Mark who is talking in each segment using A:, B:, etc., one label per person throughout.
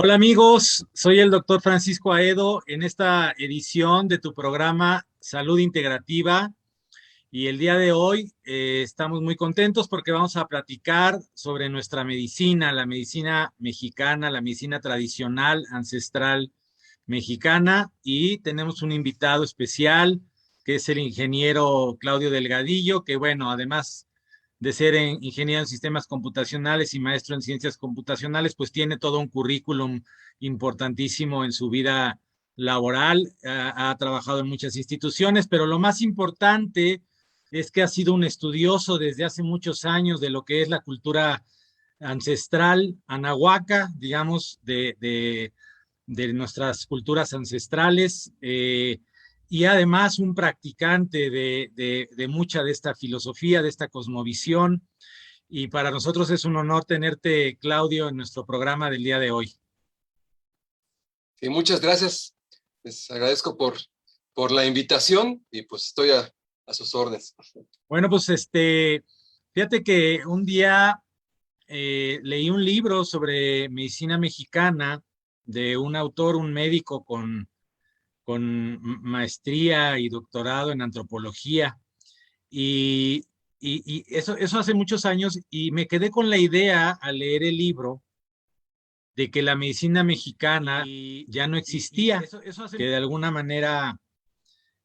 A: Hola amigos, soy el doctor Francisco Aedo en esta edición de tu programa Salud Integrativa y el día de hoy estamos muy contentos porque vamos a platicar sobre nuestra medicina, la medicina mexicana, la medicina tradicional, ancestral mexicana y tenemos un invitado especial que es el ingeniero Claudio Delgadillo, que bueno, además de ser ingeniero en sistemas computacionales y maestro en ciencias computacionales, pues tiene todo un currículum importantísimo en su vida laboral, ha trabajado en muchas instituciones, pero lo más importante es que ha sido un estudioso desde hace muchos años de lo que es la cultura ancestral anahuaca, digamos, de nuestras culturas ancestrales, y además un practicante de mucha de esta filosofía, de esta cosmovisión. Y para nosotros es un honor tenerte, Claudio, en nuestro programa del día de hoy.
B: Y muchas gracias. Les agradezco por la invitación y pues estoy a sus órdenes.
A: Bueno, pues fíjate que un día leí un libro sobre medicina mexicana de un autor, un médico con maestría y doctorado en antropología. Y, y eso hace muchos años y me quedé con la idea al leer el libro de que la medicina mexicana ya no existía, que de alguna manera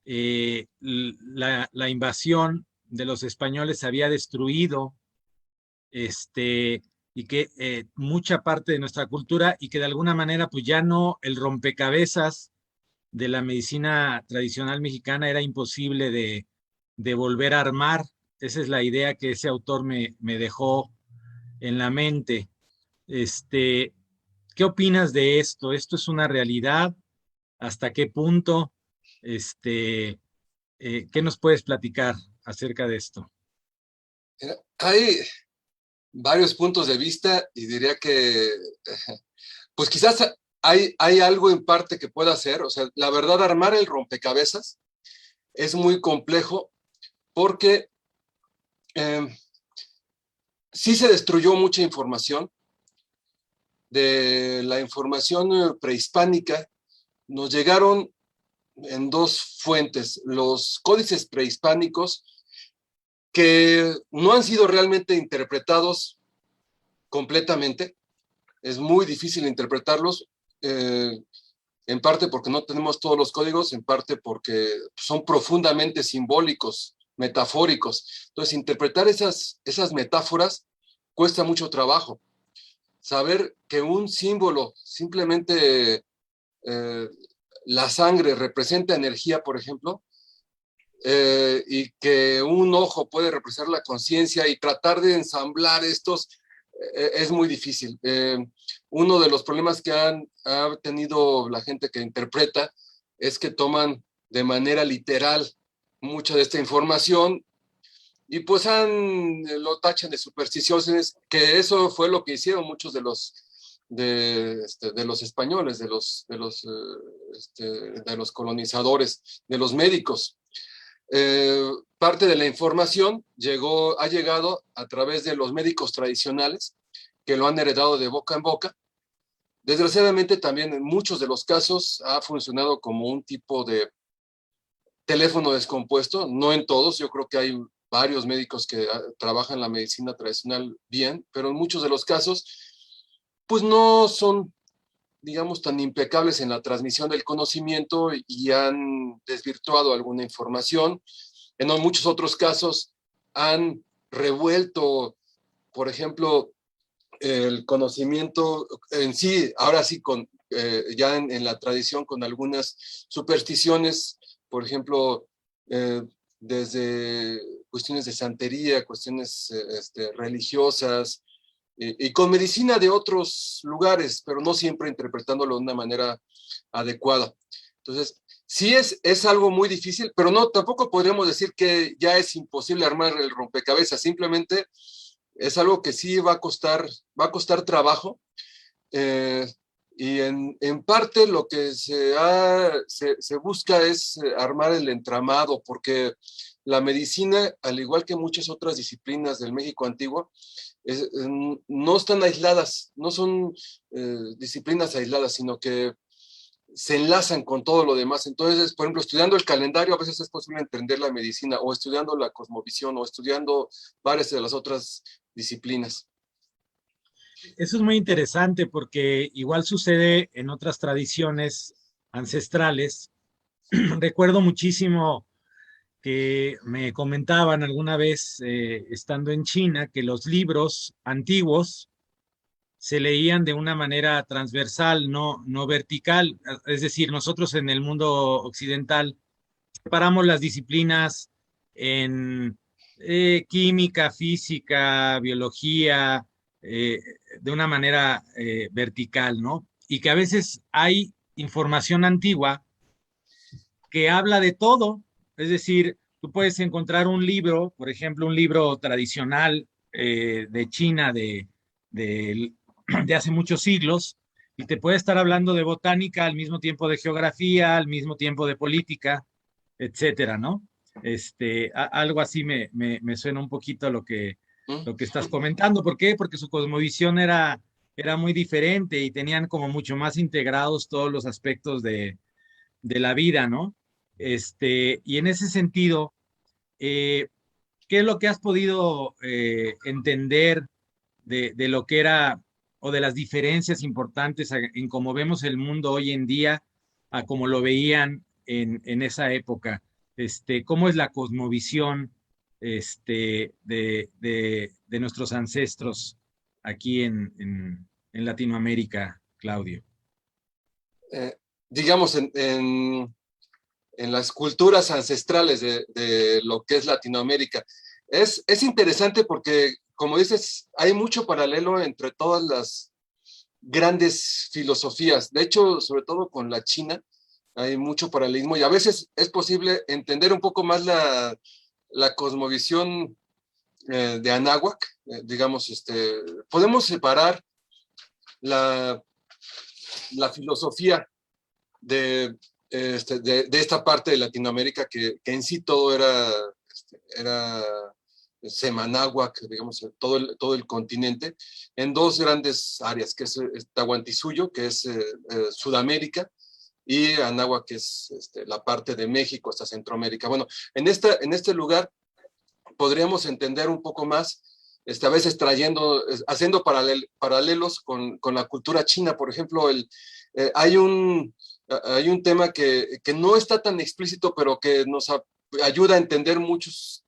A: la invasión de los españoles había destruido y que mucha parte de nuestra cultura y que de alguna manera pues ya no el rompecabezas de la medicina tradicional mexicana era imposible de volver a armar. Esa es la idea que ese autor me dejó en la mente. Este, ¿Qué opinas de esto? ¿Esto es una realidad? ¿Hasta qué punto? Este, ¿Qué nos puedes platicar acerca de esto?
B: Hay varios puntos de vista y diría que pues quizás hay algo en parte que pueda hacer. O sea, la verdad, armar el rompecabezas es muy complejo porque eh, sí se destruyó mucha información. De la información prehispánica nos llegaron en dos fuentes: los códices prehispánicos, que no han sido realmente interpretados completamente. Es muy difícil interpretarlos, en parte porque no tenemos todos los códigos, en parte porque son profundamente simbólicos, metafóricos. Entonces, interpretar esas metáforas cuesta mucho trabajo. Saber que un símbolo, simplemente eh, la sangre representa energía, por ejemplo, y que un ojo puede representar la conciencia, y tratar de ensamblar estos es muy difícil. Uno de los problemas que ha tenido la gente que interpreta es que toman de manera literal mucha de esta información y pues lo tachan de supersticiones, que eso fue lo que hicieron muchos de los españoles, de los colonizadores, de los médicos. Parte de la información ha llegado a través de los médicos tradicionales, que lo han heredado de boca en boca. Desgraciadamente también en muchos de los casos ha funcionado como un tipo de teléfono descompuesto, no en todos. Yo creo que hay varios médicos que trabajan la medicina tradicional bien, pero en muchos de los casos pues no son, digamos, tan impecables en la transmisión del conocimiento y han desvirtuado alguna información. En muchos otros casos han revuelto, por ejemplo, el conocimiento en sí, ahora sí, ya en la tradición, con algunas supersticiones, por ejemplo, desde cuestiones de santería, cuestiones religiosas, y con medicina de otros lugares, pero no siempre interpretándolo de una manera adecuada. Entonces, sí es algo muy difícil, pero no, tampoco podríamos decir que ya es imposible armar el rompecabezas. Simplemente es algo que sí va a costar trabajo. Eh, Y en parte lo que se busca es armar el entramado, porque la medicina, al igual que muchas otras disciplinas del México antiguo, no están aisladas, no son disciplinas aisladas, sino que se enlazan con todo lo demás. Entonces, por ejemplo, estudiando el calendario, a veces es posible entender la medicina, o estudiando la cosmovisión, o estudiando varias de las otras disciplinas.
A: Eso es muy interesante porque igual sucede en otras tradiciones ancestrales. Recuerdo muchísimo que me comentaban alguna vez, estando en China, que los libros antiguos se leían de una manera transversal, no vertical. Es decir, nosotros en el mundo occidental separamos las disciplinas en química, física, biología, eh, de una manera vertical, ¿no? Y que a veces hay información antigua que habla de todo. Es decir, tú puedes encontrar un libro, por ejemplo, un libro tradicional de China de, de hace muchos siglos, y te puede estar hablando de botánica al mismo tiempo de geografía, al mismo tiempo de política, etcétera, ¿no? Algo así me suena un poquito
B: ¿Mm?
A: lo que estás comentando. ¿Por qué? Porque su cosmovisión era muy diferente y tenían como mucho más integrados todos los aspectos de la vida, ¿no? Y en ese sentido, eh, ¿qué es lo que has podido entender de lo que era o de las diferencias importantes en cómo vemos el mundo hoy en día a cómo lo veían en esa época? ¿Cómo es la cosmovisión de nuestros ancestros aquí en Latinoamérica, Claudio?
B: Eh, digamos, en las culturas ancestrales de lo que es Latinoamérica. Es interesante porque, como dices, hay mucho paralelo entre todas las grandes filosofías. De hecho, sobre todo con la China, hay mucho paralelismo y a veces es posible entender un poco más la cosmovisión de Anáhuac. Digamos, podemos separar la, la filosofía de, de esta parte de Latinoamérica que en sí todo era Semanáhuac, digamos, todo el continente, en dos grandes áreas, que es Tahuantinsuyo, que es Sudamérica, y Anáhuac, que es la parte de México hasta Centroamérica. Bueno, en este lugar podríamos entender un poco más, a veces haciendo paralelos con la cultura china. Por ejemplo, hay hay un tema que no está tan explícito, pero que nos ayuda a entender muchos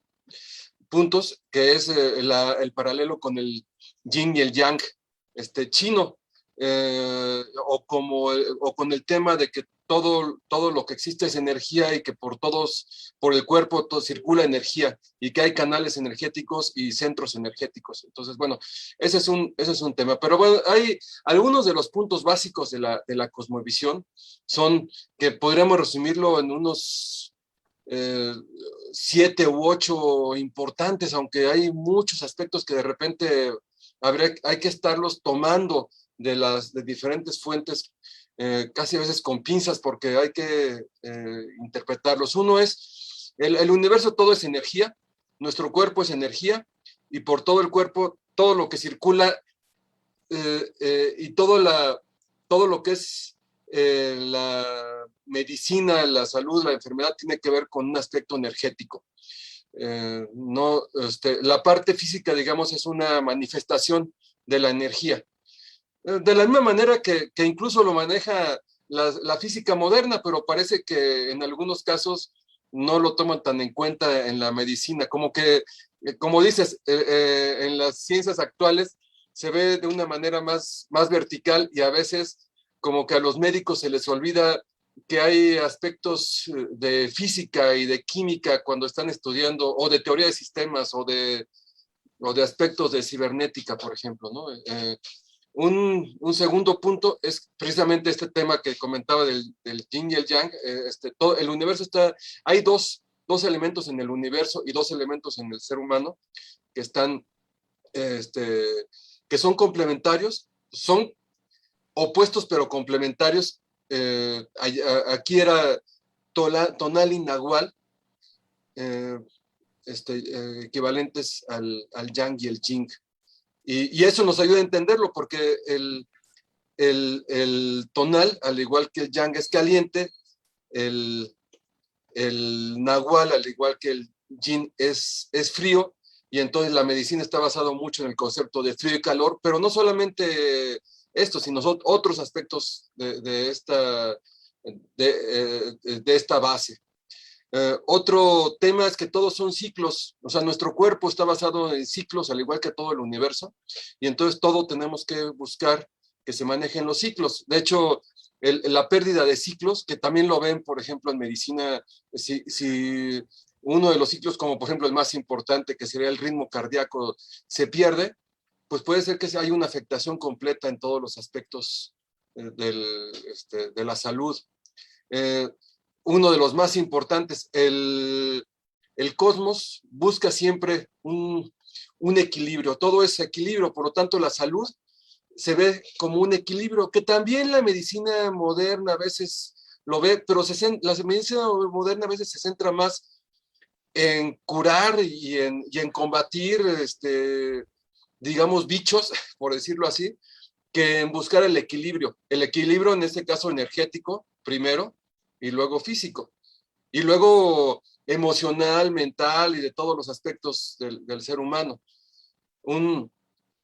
B: puntos, que es el paralelo con el yin y el yang chino, o con el tema de que todo lo que existe es energía y que por el cuerpo todo circula energía y que hay canales energéticos y centros energéticos. Entonces, bueno, ese es un tema. Pero bueno, hay algunos de los puntos básicos de la cosmovisión son que podríamos resumirlo en unos eh, 7 u 8 importantes, aunque hay muchos aspectos que de repente hay que estarlos tomando de diferentes fuentes, casi a veces con pinzas, porque hay que interpretarlos. Uno es, el universo todo es energía, nuestro cuerpo es energía, y por todo el cuerpo, todo lo que circula y todo lo que es la medicina, la salud, la enfermedad, tiene que ver con un aspecto energético. No, la parte física, digamos, es una manifestación de la energía. De la misma manera que incluso lo maneja la física moderna, pero parece que en algunos casos no lo toman tan en cuenta en la medicina, como que, como dices, en las ciencias actuales se ve de una manera más vertical, y a veces como que a los médicos se les olvida que hay aspectos de física y de química cuando están estudiando, o de teoría de sistemas, o de aspectos de cibernética, por ejemplo, ¿no? Un segundo punto es precisamente este tema que comentaba del yin y el yang. Todo el universo hay dos elementos en el universo y dos elementos en el ser humano que están, que son complementarios, son opuestos pero complementarios. Aquí era tonal y nahual, eh, equivalentes al yang y el yin. Y eso nos ayuda a entenderlo, porque el tonal, al igual que el yang, es caliente, el nahual, al igual que el yin, es frío, y entonces la medicina está basada mucho en el concepto de frío y calor, pero no solamente esto, sino otros aspectos de esta base. Otro tema es que todos son ciclos, o sea, nuestro cuerpo está basado en ciclos, al igual que todo el universo, y entonces todo tenemos que buscar que se manejen los ciclos. De hecho, la pérdida de ciclos, que también lo ven, por ejemplo, en medicina, si uno de los ciclos, como por ejemplo el más importante, que sería el ritmo cardíaco, se pierde, pues puede ser que haya una afectación completa en todos los aspectos de la salud. Uno de los más importantes, el cosmos busca siempre un equilibrio, todo es equilibrio, por lo tanto la salud se ve como un equilibrio, que también la medicina moderna a veces lo ve, pero la medicina moderna a veces se centra más en curar y en combatir, digamos, bichos, por decirlo así, que en buscar el equilibrio en este caso energético primero, y luego físico, y luego emocional, mental y de todos los aspectos del ser humano.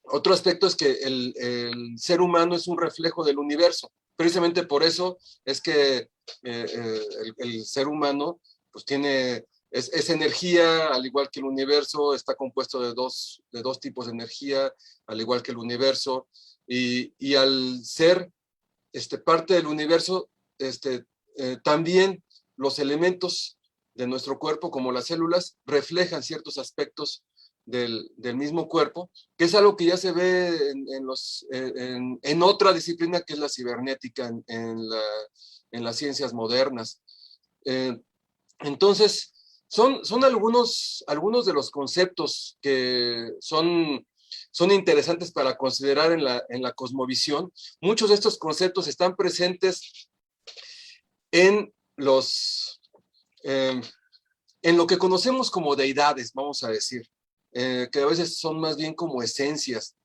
B: Otro aspecto es que el ser humano es un reflejo del universo. Precisamente por eso es que el ser humano pues es energía, al igual que el universo, está compuesto de dos tipos de energía, al igual que el universo, y al ser parte del universo, también los elementos de nuestro cuerpo, como las células, reflejan ciertos aspectos del mismo cuerpo, que es algo que ya se ve en otra disciplina, que es la cibernética, en las ciencias modernas. Entonces, son algunos de los conceptos que son interesantes para considerar en la cosmovisión. Muchos de estos conceptos están presentes en en lo que conocemos como deidades, vamos a decir, que a veces son más bien como esencias,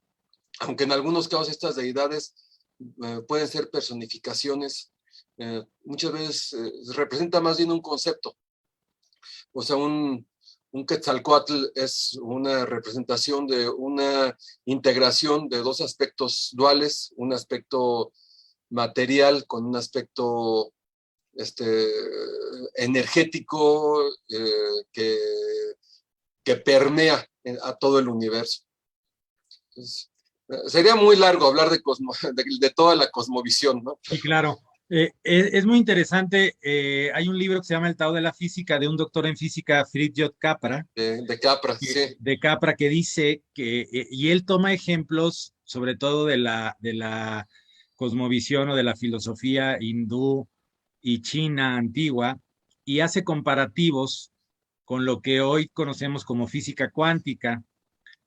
B: aunque en algunos casos estas deidades pueden ser personificaciones, muchas veces representa más bien un concepto. O sea, un Quetzalcóatl es una representación de una integración de dos aspectos duales, un aspecto material con un aspecto energético, que permea a todo el universo. Entonces, sería muy largo hablar de toda la cosmovisión, ¿no?
A: Sí, claro. Es muy interesante. Hay un libro que se llama El Tao de la Física, de un doctor en física, Fritjof Capra,
B: De Capra, sí.
A: que dice que, y él toma ejemplos, sobre todo de la cosmovisión o de la filosofía hindú y china antigua, y hace comparativos con lo que hoy conocemos como física cuántica,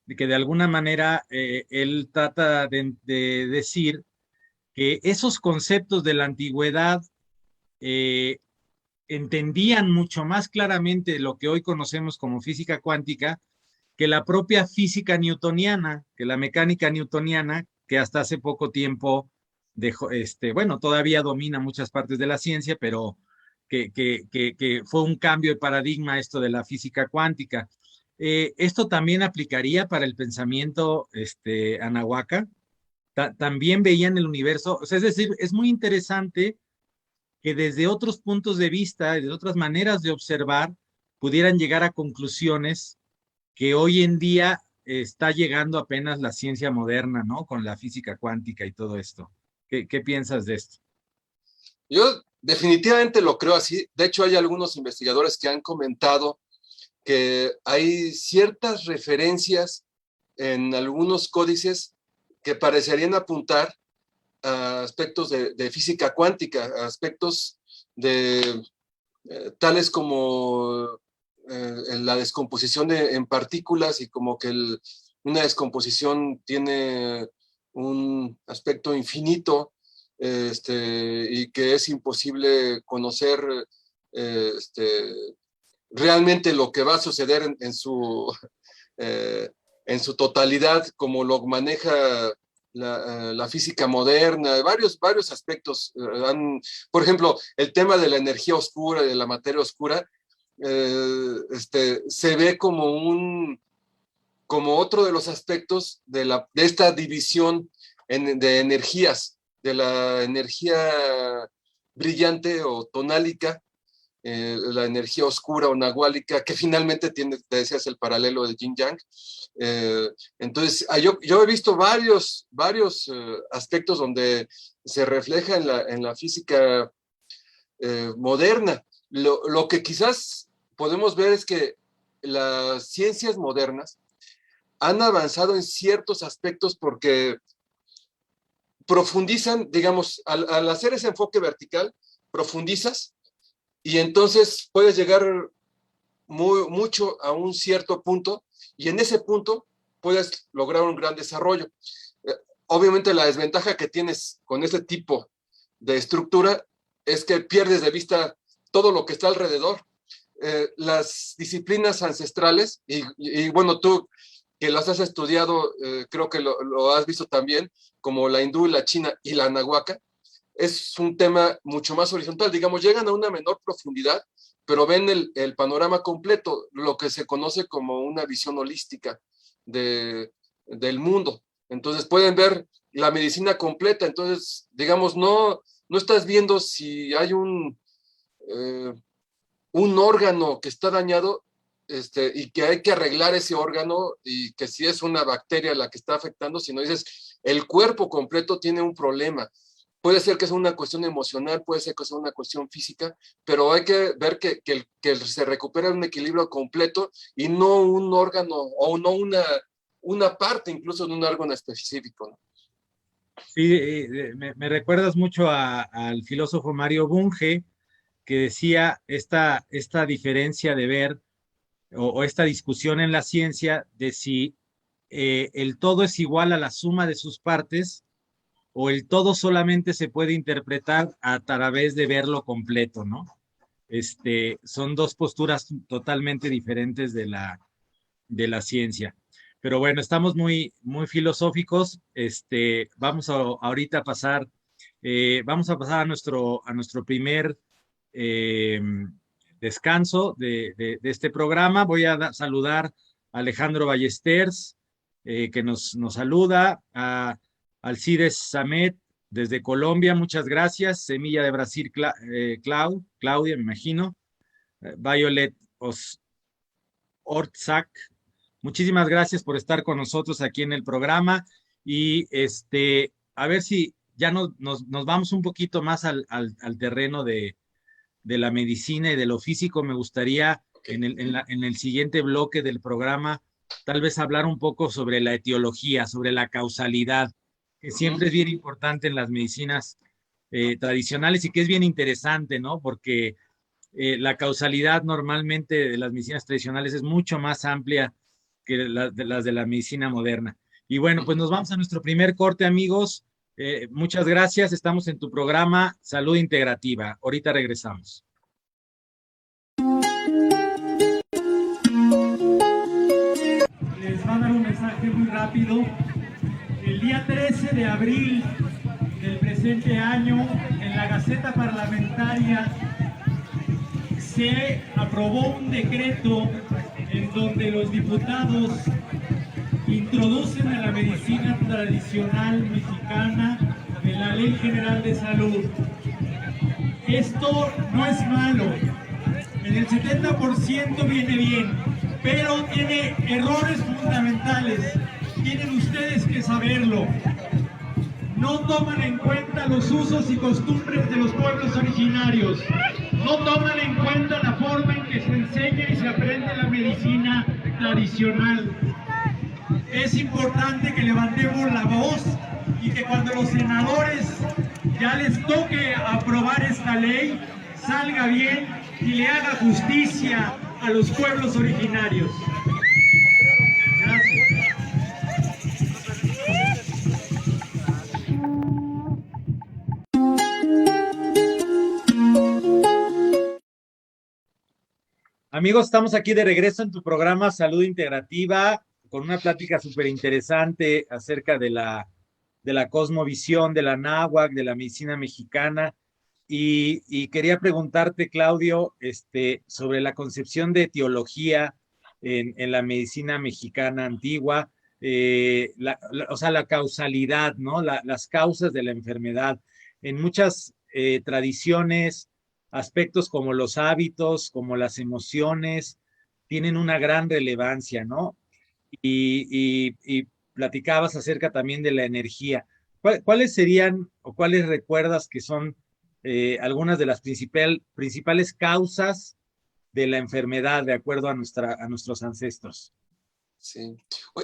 A: de que de alguna manera él trata de decir que esos conceptos de la antigüedad eh, entendían mucho más claramente lo que hoy conocemos como física cuántica que la propia física newtoniana, que la mecánica newtoniana, que hasta hace poco tiempo dejó, bueno, todavía domina muchas partes de la ciencia, pero que fue un cambio de paradigma esto de la física cuántica. Esto también aplicaría para el pensamiento anahuaca. También veían el universo, o sea, es decir, es muy interesante que desde otros puntos de vista, desde otras maneras de observar, pudieran llegar a conclusiones que hoy en día está llegando apenas la ciencia moderna, ¿no? Con la física cuántica y todo esto. ¿Qué piensas de esto?
B: Yo definitivamente lo creo así. De hecho, hay algunos investigadores que han comentado que hay ciertas referencias en algunos códices que parecerían apuntar a aspectos de física cuántica, a aspectos tales como la descomposición en partículas, y como que una descomposición tiene un aspecto infinito, y que es imposible conocer realmente lo que va a suceder en su totalidad, como lo maneja la física moderna, varios aspectos. Por ejemplo, el tema de la energía oscura, de la materia oscura, se ve como otro de los aspectos de esta división de energías, de la energía brillante o tonálica, la energía oscura o nahuálica, que finalmente tiene, te decías, el paralelo de Yin Yang. Entonces, yo he visto varios aspectos donde se refleja en la física moderna. Lo que quizás podemos ver es que las ciencias modernas han avanzado en ciertos aspectos porque profundizan, digamos, al hacer ese enfoque vertical, profundizas y entonces puedes llegar mucho a un cierto punto y en ese punto puedes lograr un gran desarrollo. Obviamente la desventaja que tienes con este tipo de estructura es que pierdes de vista todo lo que está alrededor. Las disciplinas ancestrales, y bueno, tú que las has estudiado, creo que lo has visto también, como la hindú, la china y la nahuaca, es un tema mucho más horizontal, digamos, llegan a una menor profundidad, pero ven el panorama completo, lo que se conoce como una visión holística del mundo. Entonces pueden ver la medicina completa, entonces, digamos, no estás viendo si hay un órgano que está dañado y que hay que arreglar ese órgano y que si es una bacteria la que está afectando, sino dices, el cuerpo completo tiene un problema. Puede ser que sea una cuestión emocional, puede ser que sea una cuestión física, pero hay que ver que se recupera un equilibrio completo y no un órgano o no una parte incluso de un órgano específico, ¿no?
A: Sí, me recuerdas mucho al filósofo Mario Bunge, que decía esta diferencia de ver o esta discusión en la ciencia de si el todo es igual a la suma de sus partes o el todo solamente se puede interpretar a través de verlo completo, ¿no? Son dos posturas totalmente diferentes de la ciencia. Pero bueno, estamos muy, muy filosóficos. Vamos ahorita a pasar, vamos a pasar a nuestro primer eh, descanso de este programa. Voy a saludar a Alejandro Ballesters, que nos saluda, a Alcides Samet desde Colombia, muchas gracias. Semilla de Brasil, Claudia, me imagino. Violet Ortzak, muchísimas gracias por estar con nosotros aquí en el programa y a ver si ya nos vamos un poquito más al terreno de la medicina y de lo físico. Me gustaría en el siguiente bloque del programa tal vez hablar un poco sobre la etiología, sobre la causalidad, que siempre es bien importante en las medicinas tradicionales y que es bien interesante, ¿no? Porque la causalidad normalmente de las medicinas tradicionales es mucho más amplia que las de la medicina moderna. Y bueno, pues nos vamos a nuestro primer corte, amigos. Muchas gracias. Estamos en tu programa Salud Integrativa. Ahorita regresamos. Les va a dar un mensaje muy rápido. El día 13 de abril del presente año, en la Gaceta Parlamentaria, se aprobó un decreto en donde los diputados introducen a la medicina tradicional mexicana en la Ley General de Salud. Esto no es malo, en el 70% viene bien, pero tiene errores fundamentales. Tienen ustedes que saberlo. No toman en cuenta los usos y costumbres de los pueblos originarios. No toman en cuenta la forma en que se enseña y se aprende la medicina tradicional. Es importante que levantemos la voz y que cuando los senadores ya les toque aprobar esta ley, salga bien y le haga justicia a los pueblos originarios. Gracias. Amigos, estamos aquí de regreso en tu programa Salud Integrativa con una plática súper interesante acerca de la cosmovisión, de la náhuatl, de la medicina mexicana. Y quería preguntarte, Claudio, sobre la concepción de etiología en la medicina mexicana antigua, o sea, la causalidad, ¿no? Las causas de la enfermedad. En muchas tradiciones, aspectos como los hábitos, como las emociones, tienen una gran relevancia, ¿no? Y platicabas acerca también de la energía. ¿Cuáles serían o cuáles recuerdas que son algunas de las principales causas de la enfermedad de acuerdo a nuestros ancestros?
B: Sí.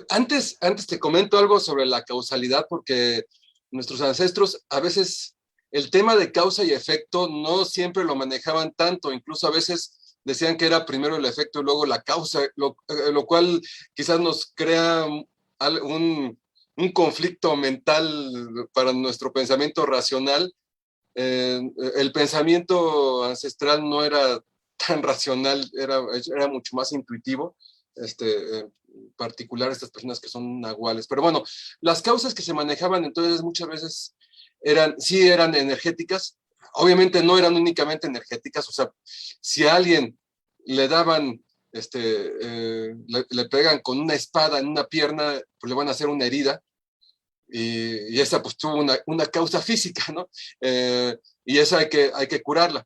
B: Antes te comento algo sobre la causalidad, porque nuestros ancestros a veces el tema de causa y efecto no siempre lo manejaban tanto, incluso a veces decían que era primero el efecto y luego la causa, lo cual quizás nos crea un conflicto mental para nuestro pensamiento racional. El pensamiento ancestral no era tan racional, era mucho más intuitivo, en particular estas personas que son nahuales. Pero bueno, las causas que se manejaban entonces muchas veces sí eran energéticas, obviamente no eran únicamente energéticas, o sea, si a alguien le daban, le pegan con una espada en una pierna, pues le van a hacer una herida, y esa pues tuvo una causa física, ¿no? Y esa hay que curarla.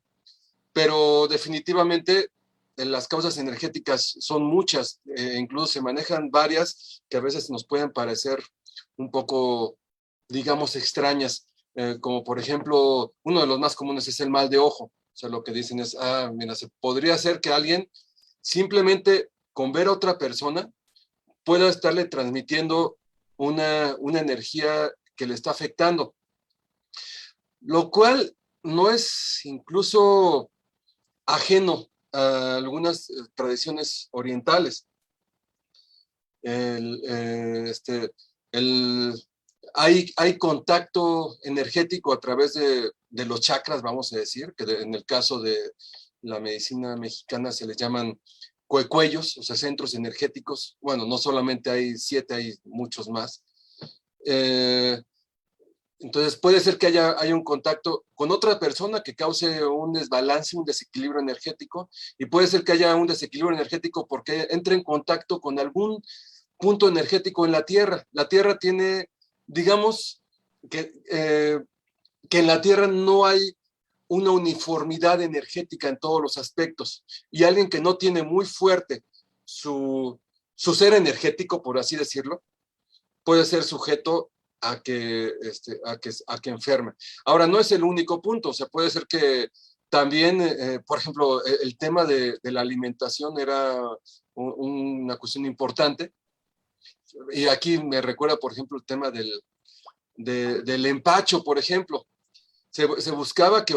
B: Pero definitivamente las causas energéticas son muchas, incluso se manejan varias que a veces nos pueden parecer un poco, digamos, extrañas, como por ejemplo, uno de los más comunes es el mal de ojo. O sea, lo que dicen es, mira, se podría ser que alguien simplemente con ver a otra persona pueda estarle transmitiendo una energía que le está afectando, lo cual no es incluso ajeno a algunas tradiciones orientales. El, el, hay contacto energético a través de los chakras, vamos a decir, que en el caso de la medicina mexicana se les llaman cuecuellos, o sea, centros energéticos. Bueno, no solamente hay 7, hay muchos más. Entonces puede ser que haya un contacto con otra persona que cause un desbalance, un desequilibrio energético, y puede ser que haya un desequilibrio energético porque entre en contacto con algún punto energético en la Tierra. La Tierra tiene, digamos, que en la Tierra no hay una uniformidad energética en todos los aspectos, y alguien que no tiene muy fuerte su ser energético, por así decirlo, puede ser sujeto a que enferme. Ahora, no es el único punto, o sea, puede ser que también, por ejemplo, el tema de la alimentación era una cuestión importante, y aquí me recuerda, por ejemplo, el tema del empacho, por ejemplo. Se buscaba que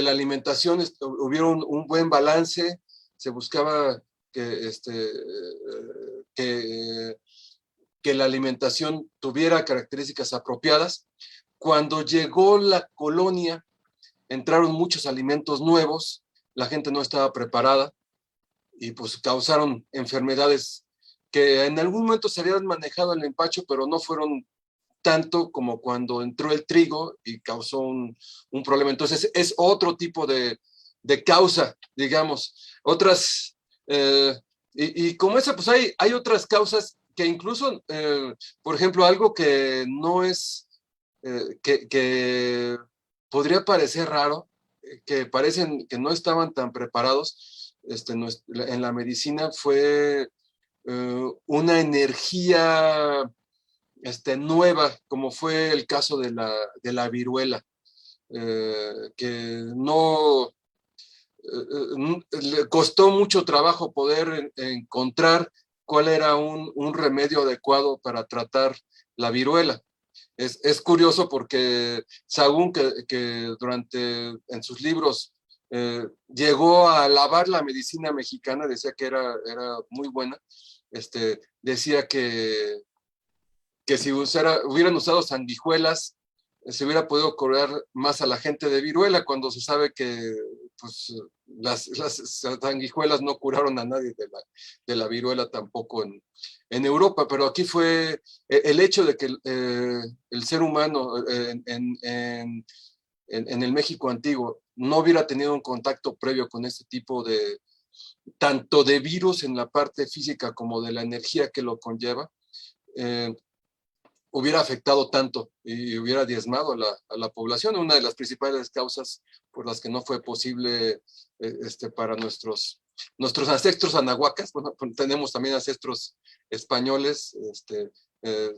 B: la alimentación hubiera un buen balance, se buscaba que que la alimentación tuviera características apropiadas. Cuando llegó la colonia, entraron muchos alimentos nuevos, la gente no estaba preparada y pues causaron enfermedades que en algún momento se habían manejado el empacho, pero no fueron tanto como cuando entró el trigo y causó un problema. Entonces es otro tipo de causa, digamos. Otras, y como esa, pues hay otras causas que incluso, por ejemplo, algo que no es, que podría parecer raro, que parecen que no estaban tan preparados en la medicina, fue una energía nueva, como fue el caso de la viruela, que no le costó mucho trabajo poder encontrar cuál era un remedio adecuado para tratar la viruela. Es curioso porque Sagún, que en sus libros llegó a alabar la medicina mexicana, decía que era muy buena, decía que si hubieran usado sanguijuelas, se hubiera podido curar más a la gente de viruela, cuando se sabe que pues, las sanguijuelas no curaron a nadie de la viruela tampoco en Europa, pero aquí fue el hecho de que el ser humano en el México antiguo no hubiera tenido un contacto previo con este tipo de, tanto de virus en la parte física como de la energía que lo conlleva, eh, hubiera afectado tanto y hubiera diezmado a la población, una de las principales causas por las que no fue posible para nuestros ancestros anahuacas. Bueno, tenemos también ancestros españoles,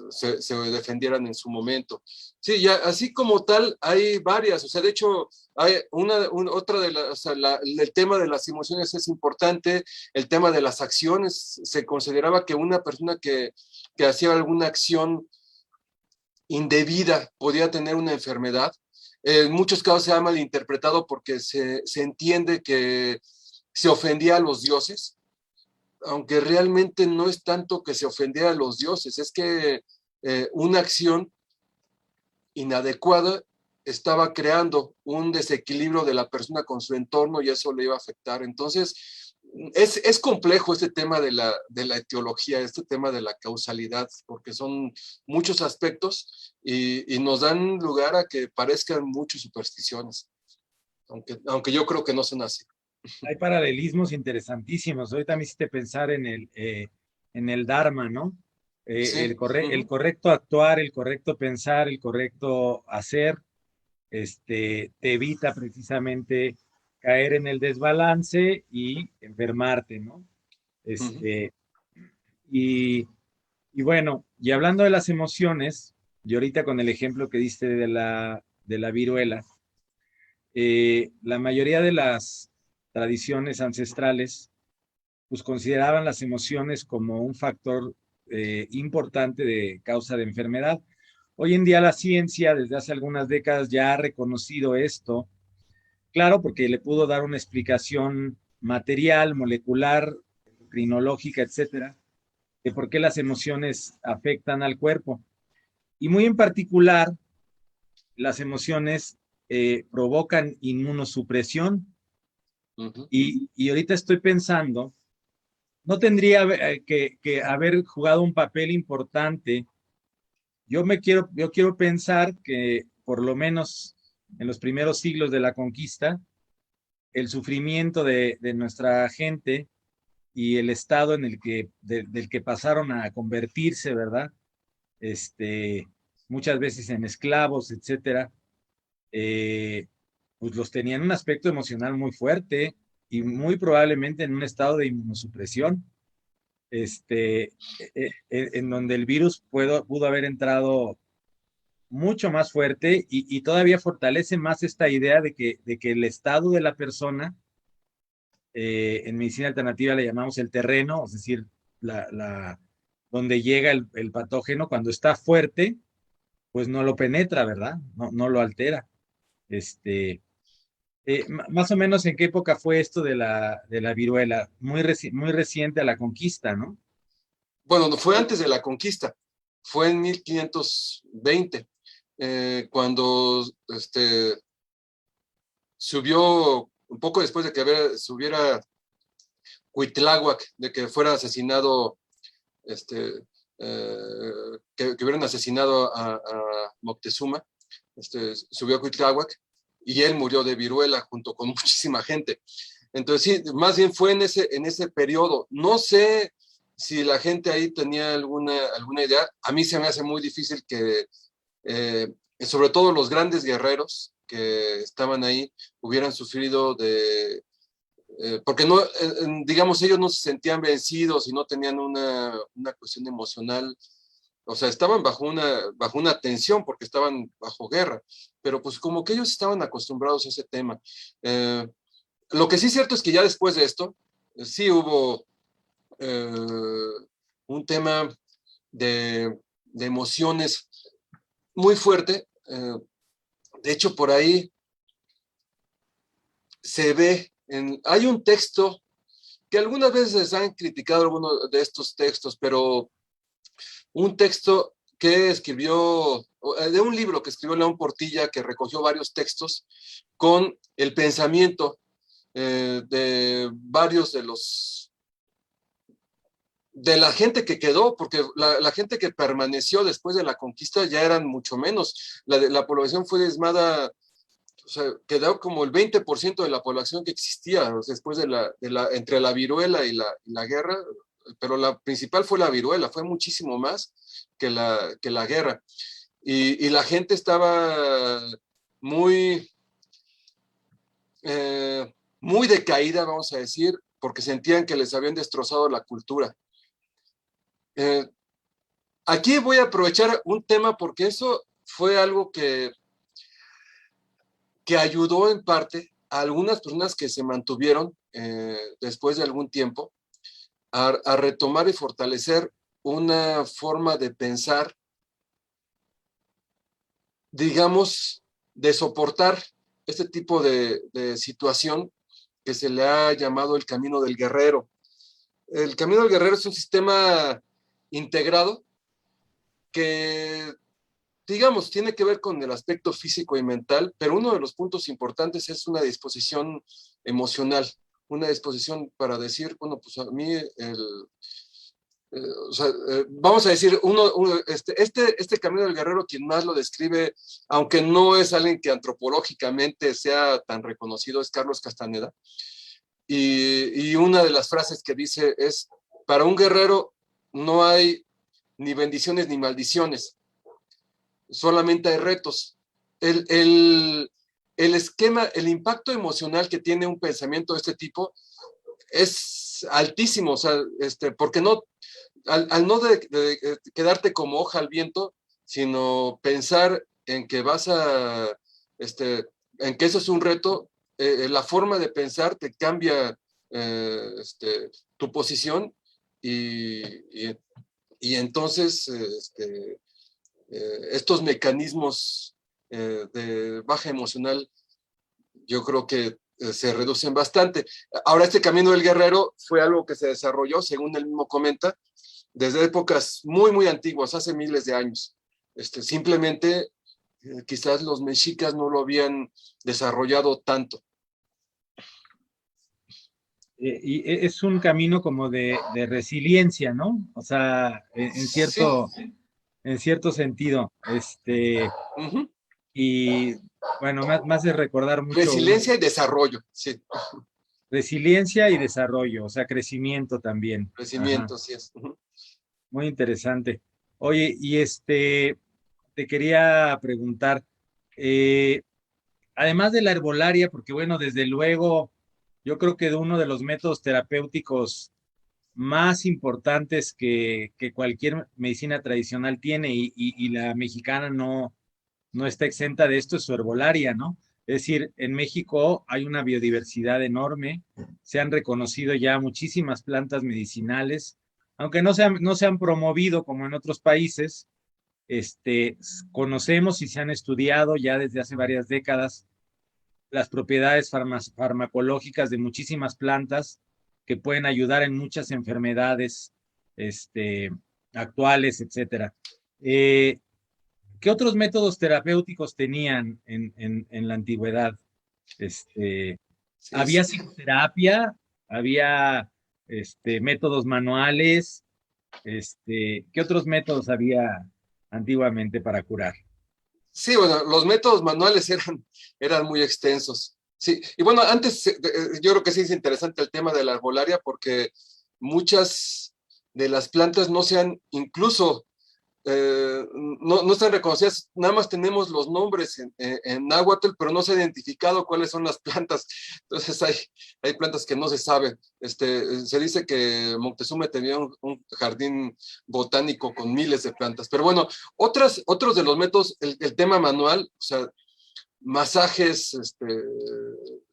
B: se defendieran en su momento. Sí, ya, así como tal, hay varias, o sea, de hecho, hay otra de las, o sea, el tema de las emociones es importante, el tema de las acciones, se consideraba que una persona que hacía alguna acción indebida podía tener una enfermedad. En muchos casos se ha malinterpretado porque se entiende que se ofendía a los dioses, aunque realmente no es tanto que se ofendía a los dioses, es que una acción inadecuada estaba creando un desequilibrio de la persona con su entorno y eso le iba a afectar. Entonces, es complejo este tema de la etiología, este tema de la causalidad, porque son muchos aspectos y nos dan lugar a que parezcan muchas supersticiones, aunque yo creo que no son así.
A: Hay paralelismos interesantísimos. Ahorita me hiciste pensar en el Dharma, ¿no?
B: Sí.
A: El correcto actuar, el correcto pensar, el correcto hacer, te evita precisamente caer en el desbalance y enfermarte, ¿no? Este, y, y bueno, y hablando de las emociones, y ahorita con el ejemplo que diste de la viruela, la mayoría de las tradiciones ancestrales pues consideraban las emociones como un factor importante de causa de enfermedad. Hoy en día la ciencia desde hace algunas décadas ya ha reconocido esto, claro, porque le pudo dar una explicación material, molecular, crinológica, etcétera, de por qué las emociones afectan al cuerpo. Y muy en particular, las emociones provocan inmunosupresión. Y ahorita estoy pensando, no tendría que haber jugado un papel importante. Yo quiero pensar que por lo menos en los primeros siglos de la conquista, el sufrimiento de nuestra gente y el estado en el del que pasaron a convertirse, ¿verdad? Este, muchas veces en esclavos, etcétera, eh, pues los tenían un aspecto emocional muy fuerte y muy probablemente en un estado de inmunosupresión, en donde el virus pudo haber entrado mucho más fuerte y todavía fortalece más esta idea de que el estado de la persona, en medicina alternativa le llamamos el terreno, es decir, donde llega el patógeno, cuando está fuerte, pues no lo penetra, ¿verdad? No lo altera. Este, Más o menos en qué época fue esto de la viruela, muy reciente a la conquista, ¿no?
B: Bueno, no fue antes de la conquista, fue en 1520, cuando subió, un poco después de que subiera Cuitláhuac, de que fuera asesinado, que hubieran asesinado a Moctezuma, subió a Cuitláhuac y él murió de viruela junto con muchísima gente. Entonces, sí, más bien fue en ese periodo. No sé si la gente ahí tenía alguna idea. A mí se me hace muy difícil que, sobre todo los grandes guerreros que estaban ahí, hubieran sufrido porque no, digamos, ellos no se sentían vencidos y no tenían una cuestión emocional. O sea, estaban bajo una tensión porque estaban bajo guerra, pero pues como que ellos estaban acostumbrados a ese tema. Lo que sí es cierto es que ya después de esto, sí hubo un tema de emociones muy fuerte. De hecho, por ahí se ve, hay un texto que algunas veces han criticado algunos de estos textos, pero un texto que escribió, de un libro que escribió León Portilla, que recogió varios textos con el pensamiento de varios de la gente que quedó, porque la gente que permaneció después de la conquista ya eran mucho menos. La población fue diezmada, o sea, quedó como el 20% de la población que existía después entre la viruela y la guerra, pero la principal fue la viruela, fue muchísimo más que la guerra. Y la gente estaba muy, muy decaída, vamos a decir, porque sentían que les habían destrozado la cultura. Aquí voy a aprovechar un tema porque eso fue algo que ayudó en parte a algunas personas que se mantuvieron después de algún tiempo a retomar y fortalecer una forma de pensar, digamos, de soportar este tipo de situación que se le ha llamado el camino del guerrero. El camino del guerrero es un sistema integrado que, digamos, tiene que ver con el aspecto físico y mental, pero uno de los puntos importantes es una disposición emocional, una disposición para decir, bueno, pues a mí o sea, vamos a decir, este camino del guerrero, quien más lo describe, aunque no es alguien que antropológicamente sea tan reconocido, es Carlos Castaneda. Y una de las frases que dice es, para un guerrero no hay ni bendiciones ni maldiciones, solamente hay retos. El esquema, el impacto emocional que tiene un pensamiento de este tipo es altísimo, o sea, porque no, al no de quedarte como hoja al viento, sino pensar en que en que eso es un reto, la forma de pensar te cambia tu posición y, y, y entonces estos mecanismos de baja emocional yo creo que se reducen bastante. Ahora, este camino del guerrero fue algo que se desarrolló, según él mismo comenta, desde épocas muy, muy antiguas, hace miles de años. Simplemente, quizás los mexicas no lo habían desarrollado tanto.
A: Y es un camino como de resiliencia, ¿no? O sea,
B: Sí.
A: en cierto sentido.
B: Uh-huh.
A: Y bueno, más de recordar mucho
B: Resiliencia y desarrollo, sí.
A: resiliencia y desarrollo, o sea, crecimiento también. Ajá,
B: Crecimiento, sí es. Uh-huh.
A: muy interesante. Oye, te quería preguntar, eh, además de la herbolaria, porque bueno, desde luego, yo creo que de uno de los métodos terapéuticos más importantes que cualquier medicina tradicional tiene y la mexicana no está exenta de esto, es su herbolaria, ¿no? Es decir, en México hay una biodiversidad enorme, se han reconocido ya muchísimas plantas medicinales, aunque no se han promovido como en otros países, conocemos y se han estudiado ya desde hace varias décadas las propiedades farmacológicas de muchísimas plantas que pueden ayudar en muchas enfermedades este, actuales, etcétera. ¿Qué otros métodos terapéuticos tenían en la antigüedad? Este,
B: Sí,
A: ¿Había psicoterapia? ¿Había métodos manuales? ¿Qué otros métodos había antiguamente para curar?
B: sí, bueno, los métodos manuales eran muy extensos. Sí, y bueno, antes yo creo que sí es interesante el tema de la herbolaria porque muchas de las plantas no se han incluso no están reconocidas, nada más tenemos los nombres en náhuatl, pero no se ha identificado cuáles son las plantas. Entonces hay plantas que no se saben. Se dice que Moctezuma tenía un jardín botánico con miles de plantas. Pero bueno, otros de los métodos, el tema manual, o sea, masajes,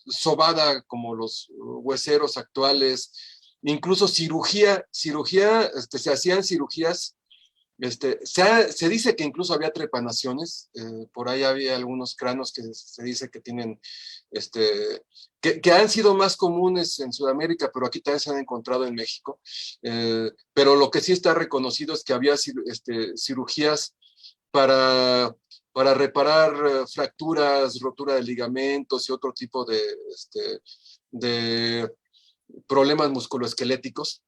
B: sobada como los hueseros actuales, incluso cirugía, se hacían cirugías se dice que incluso había trepanaciones, por ahí había algunos cráneos que se dice que tienen, que han sido más comunes en Sudamérica, pero aquí también se han encontrado en México. Pero lo que sí está reconocido es que había cirugías para para reparar fracturas, rotura de ligamentos y otro tipo de problemas musculoesqueléticos.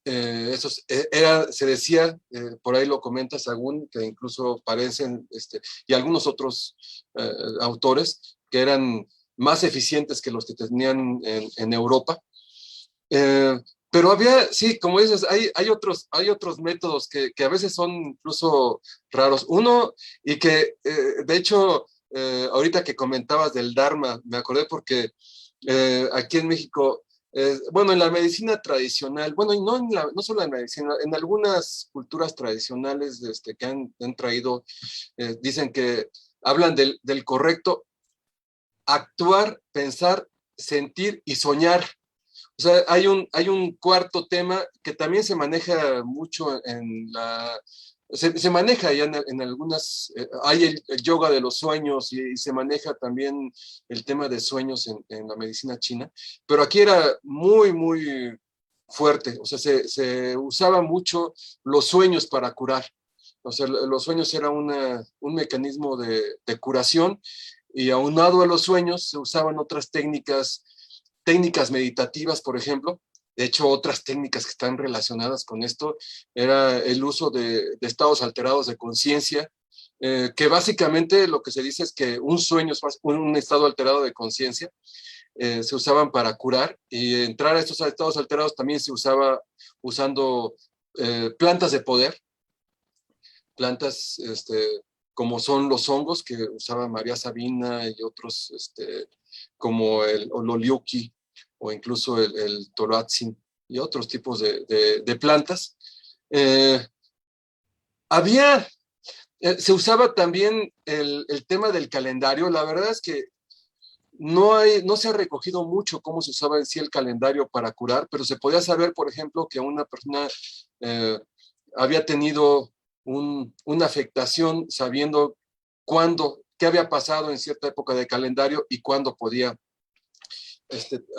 B: Se decía, por ahí lo comenta Sagún, que incluso parecen, y algunos otros autores, que eran más eficientes que los que tenían en Europa. Pero había, sí, como dices, hay otros métodos que a veces son incluso raros. Uno, y que de hecho, ahorita que comentabas del Dharma, me acordé porque aquí en México, bueno, en la medicina tradicional, bueno, y no solo en la medicina, en algunas culturas tradicionales que han traído, dicen que hablan del correcto actuar, pensar, sentir y soñar. O sea, hay un cuarto tema que también se maneja mucho se maneja ya en algunas, hay el yoga de los sueños y se maneja también el tema de sueños en la medicina china, pero aquí era muy, muy fuerte, o sea, se usaba mucho los sueños para curar. O sea, los sueños era un mecanismo de curación y aunado a los sueños se usaban otras técnicas meditativas, por ejemplo. De hecho, otras técnicas que están relacionadas con esto era el uso de estados alterados de conciencia, que básicamente lo que se dice es que un sueño es un estado alterado de conciencia, se usaban para curar, y entrar a estos estados alterados también se usaba usando plantas de poder, plantas como son los hongos que usaba María Sabina y otros, como el ololiuqui o incluso el toroatzin y otros tipos de plantas. Había, se usaba también el tema del calendario. La verdad es que no se ha recogido mucho cómo se usaba en sí el calendario para curar, pero se podía saber, por ejemplo, que una persona había tenido una afectación sabiendo qué había pasado en cierta época de calendario y cuándo podía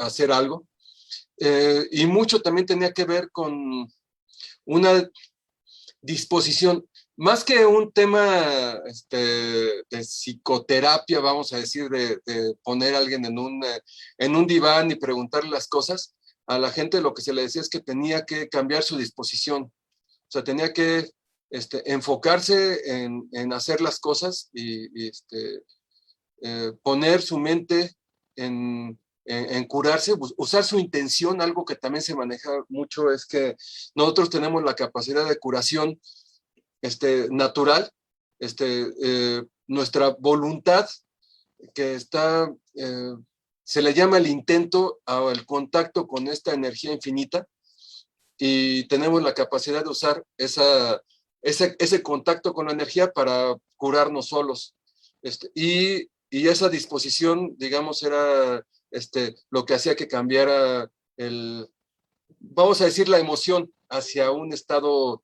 B: hacer algo. Y mucho también tenía que ver con una disposición, más que un tema de psicoterapia, vamos a decir, de poner a alguien en un diván y preguntarle las cosas. A la gente lo que se le decía es que tenía que cambiar su disposición, o sea, tenía que enfocarse en hacer las cosas y poner su mente en curarse, usar su intención. Algo que también se maneja mucho es que nosotros tenemos la capacidad de curación natural, nuestra voluntad que se le llama el intento al contacto con esta energía infinita, y tenemos la capacidad de usar ese contacto con la energía para curarnos solos. Y esa disposición, digamos, era lo que hacía que cambiara vamos a decir, la emoción hacia un estado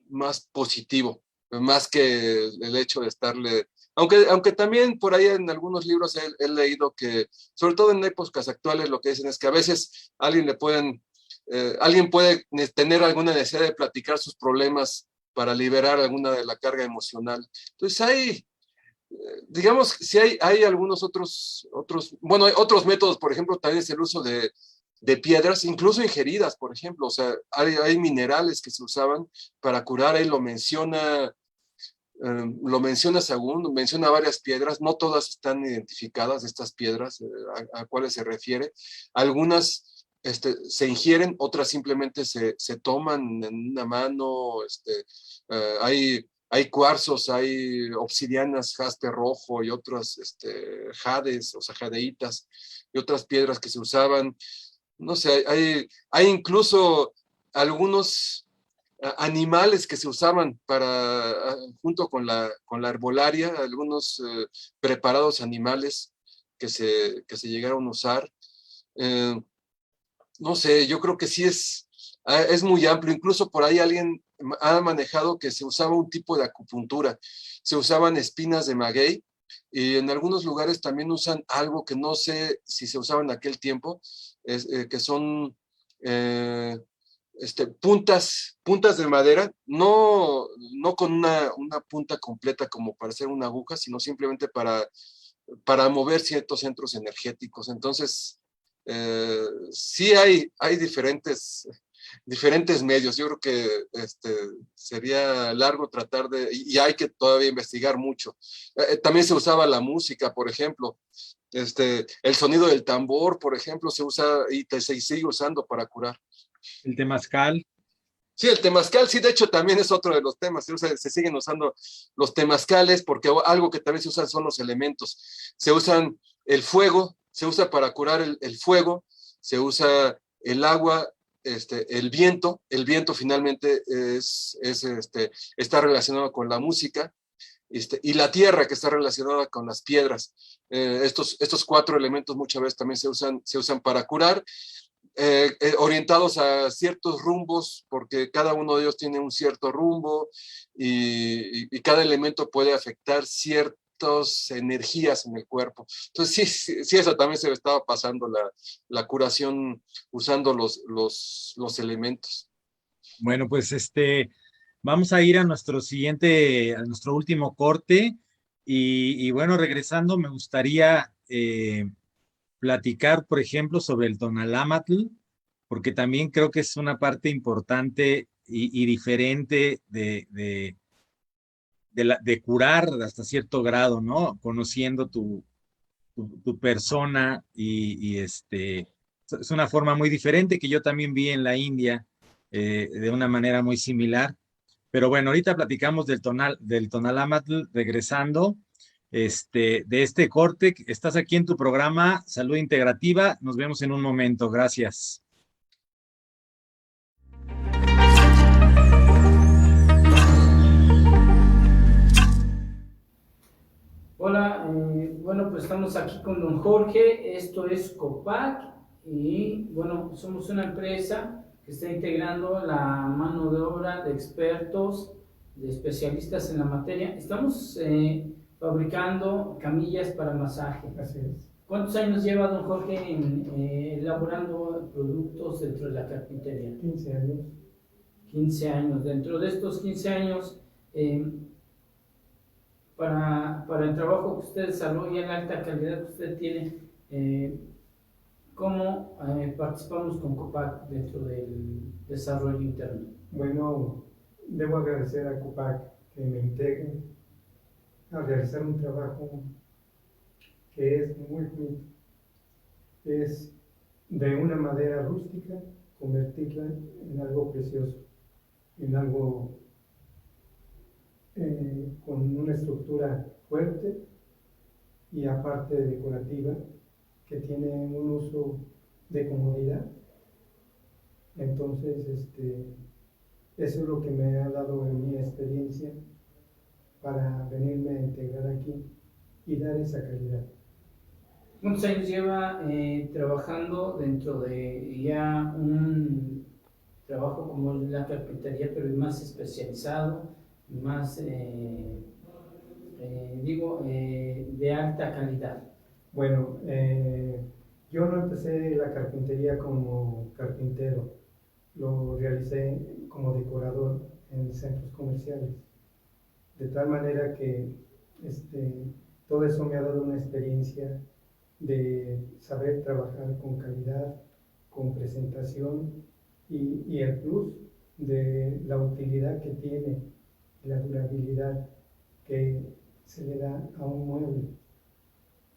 B: más positivo, más que el hecho de estarle... Aunque también por ahí en algunos libros he leído que, sobre todo en épocas actuales, lo que dicen es que a veces alguien puede tener alguna necesidad de platicar sus problemas para liberar alguna de la carga emocional. Entonces digamos, si hay algunos bueno, hay otros métodos. Por ejemplo, también es el uso de piedras, incluso ingeridas, por ejemplo. O sea, hay minerales que se usaban para curar. Ahí lo menciona Sagún, menciona varias piedras. No todas están identificadas, estas piedras, a cuáles se refiere. Algunas se ingieren, otras simplemente se toman en una mano. Hay cuarzos, hay obsidianas, jaspe rojo y otros jades, o sea, jadeitas, y otras piedras que se usaban. No sé, hay incluso algunos animales que se usaban junto con la herbolaria, algunos preparados animales que se llegaron a usar. Eh, no sé, yo creo que sí es muy amplio. Incluso por ahí alguien ha manejado que se usaba un tipo de acupuntura. Se usaban espinas de maguey, y en algunos lugares también usan algo que no sé si se usaba en aquel tiempo, que son puntas de madera, no con una punta completa como para hacer una aguja, sino simplemente para mover ciertos centros energéticos. Entonces, sí hay diferentes medios. Yo creo que sería largo tratar y hay que todavía investigar mucho. También se usaba la música, por ejemplo. El sonido del tambor, por ejemplo, se usa y se sigue usando para curar.
A: El temazcal.
B: Sí, el temazcal, sí, de hecho también es otro de los temas. Se siguen usando los temazcales porque algo que también se usan son los elementos. Se usan el fuego, se usa para curar el fuego, se usa el agua, el viento. El viento finalmente está relacionado con la música. Y la tierra, que está relacionada con las piedras. Estos 4 elementos muchas veces también se usan para curar, orientados a ciertos rumbos, porque cada uno de ellos tiene un cierto rumbo y cada elemento puede afectar ciertas energías en el cuerpo. Entonces, sí, eso también se estaba pasando, la curación usando los elementos.
A: Bueno, pues vamos a ir a a nuestro último corte y bueno, regresando, me gustaría platicar, por ejemplo, sobre el Tonalámatl, porque también creo que es una parte importante y diferente de curar hasta cierto grado, ¿no? Conociendo tu persona es una forma muy diferente que yo también vi en la India de una manera muy similar. Pero bueno, ahorita platicamos del Tonalámatl regresando de este corte. Estás aquí en tu programa Salud Integrativa. Nos vemos en un momento. Gracias.
C: Hola, bueno, pues estamos aquí con don Jorge, esto es COPAC y bueno, somos una empresa que está integrando la mano de obra de expertos, de especialistas en la materia. Estamos fabricando camillas para masaje.
D: Así es.
C: ¿Cuántos años lleva don Jorge elaborando productos dentro de la carpintería?
D: 15 años.
C: 15 años. Dentro de estos 15 años, para el trabajo que usted desarrolla, la alta calidad que usted tiene, ¿cómo participamos con COPAC dentro del desarrollo interno?
D: Bueno, debo agradecer a COPAC que me integre a realizar un trabajo que es muy bonito. Es de una madera rústica convertirla en algo precioso, en algo con una estructura fuerte y aparte decorativa, que tiene un uso de comodidad. Entonces, eso es lo que me ha dado en mi experiencia para venirme a integrar aquí y dar esa calidad.
C: ¿Cuántos años lleva trabajando dentro de ya un trabajo como la carpintería, pero más especializado, más, de alta calidad?
D: Bueno, yo no empecé la carpintería como carpintero, lo realicé como decorador en centros comerciales, de tal manera que todo eso me ha dado una experiencia de saber trabajar con calidad, con presentación y el plus de la utilidad que tiene, la durabilidad que se le da a un mueble.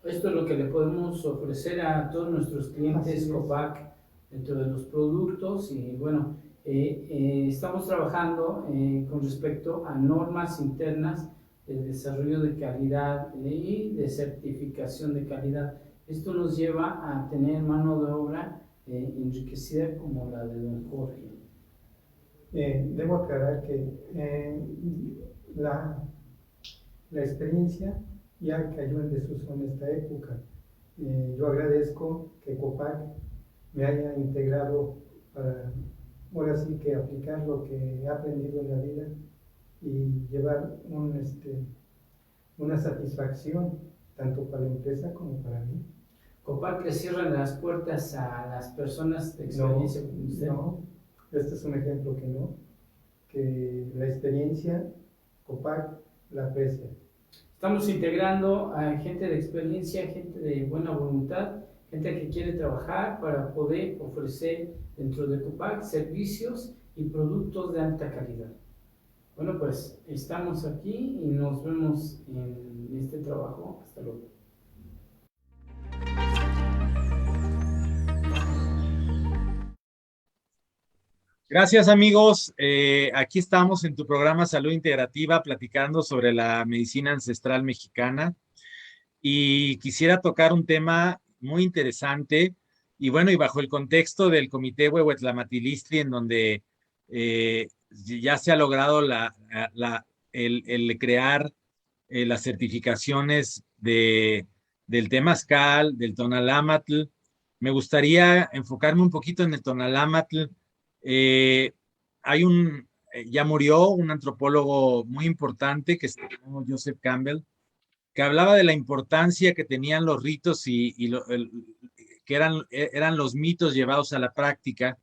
C: Esto es lo que le podemos ofrecer a todos nuestros clientes COPAC dentro de los productos y bueno, estamos trabajando con respecto a normas internas de desarrollo de calidad y de certificación de calidad. Esto nos lleva a tener mano de obra enriquecida como la de don Jorge.
D: Debo aclarar que la experiencia ya cayó en desuso en esta época. Yo agradezco que COPAC me haya integrado para ahora sí que aplicar lo que he aprendido en la vida y llevar una satisfacción tanto para la empresa como para mí.
C: ¿COPAC le cierra las puertas a las personas de experiencia como usted?
D: No, Este es un ejemplo que no, que la experiencia Copac la aprecia.
C: Estamos integrando a gente de experiencia, gente de buena voluntad, gente que quiere trabajar para poder ofrecer dentro de Copac servicios y productos de alta calidad. Bueno, pues estamos aquí y nos vemos en este trabajo. Hasta luego.
A: Gracias, amigos. Aquí estamos en tu programa Salud Integrativa platicando sobre la medicina ancestral mexicana y quisiera tocar un tema muy interesante y bueno, y bajo el contexto del Comité Huehuetlamatilistli, en donde ya se ha logrado el crear las certificaciones del Temazcal, del Tonalámatl. Me gustaría enfocarme un poquito en el Tonalámatl. Eh, ya murió un antropólogo muy importante que se llamó Joseph Campbell, que hablaba de la importancia que tenían los ritos que eran los mitos llevados a la práctica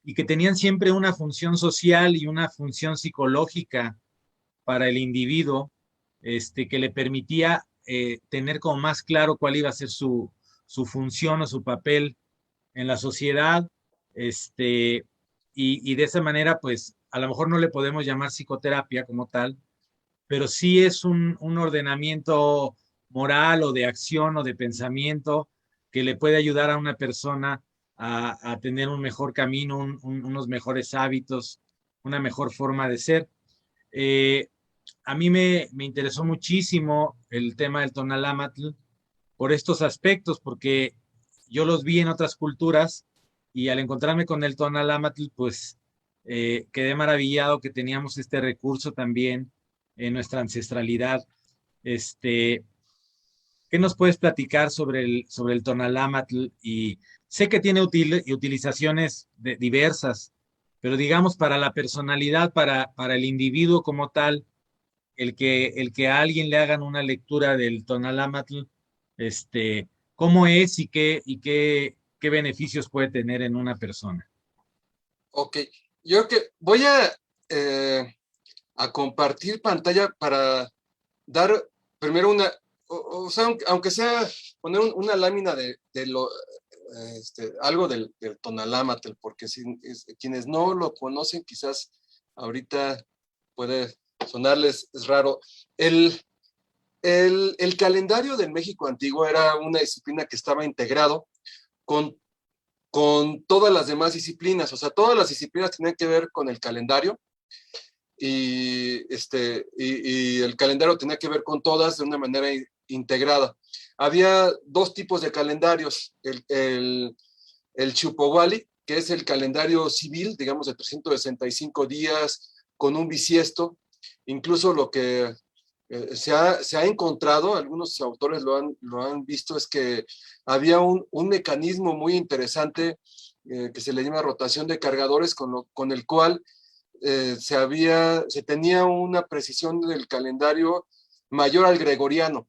A: y que tenían siempre una función social y una función psicológica para el individuo, que le permitía tener como más claro cuál iba a ser su función o su papel en la sociedad, y de esa manera, pues, a lo mejor no le podemos llamar psicoterapia como tal, pero sí es un ordenamiento moral o de acción o de pensamiento que le puede ayudar a una persona a tener un mejor camino, unos mejores hábitos, una mejor forma de ser. Eh, a mí me interesó muchísimo el tema del Tonalámatl por estos aspectos, porque yo los vi en otras culturas y al encontrarme con el Tonalámatl, pues quedé maravillado que teníamos este recurso también en nuestra ancestralidad. Este, ¿Qué nos puedes platicar sobre el Tonalámatl? Y sé que tiene utilizaciones diversas, pero digamos para la personalidad, para el individuo como tal, el que a alguien le hagan una lectura del Tonalámatl, cómo es qué beneficios puede tener en una persona.
B: Ok, yo creo que voy a compartir pantalla para dar primero o sea, aunque sea poner una lámina de algo del Tonalámatl, porque quienes no lo conocen, quizás ahorita puede sonarles raro. El calendario del México antiguo era una disciplina que estaba integrado con todas las demás disciplinas, o sea, todas las disciplinas tenían que ver con el calendario y el calendario tenía que ver con todas de una manera integrada. Había dos tipos de calendarios, el Chupowali, que es el calendario civil, digamos, de 365 días con un bisiesto, incluso lo que se ha encontrado, algunos autores lo han visto, es que había un mecanismo muy interesante que se le llama rotación de cargadores, con el cual se tenía una precisión del calendario mayor al gregoriano.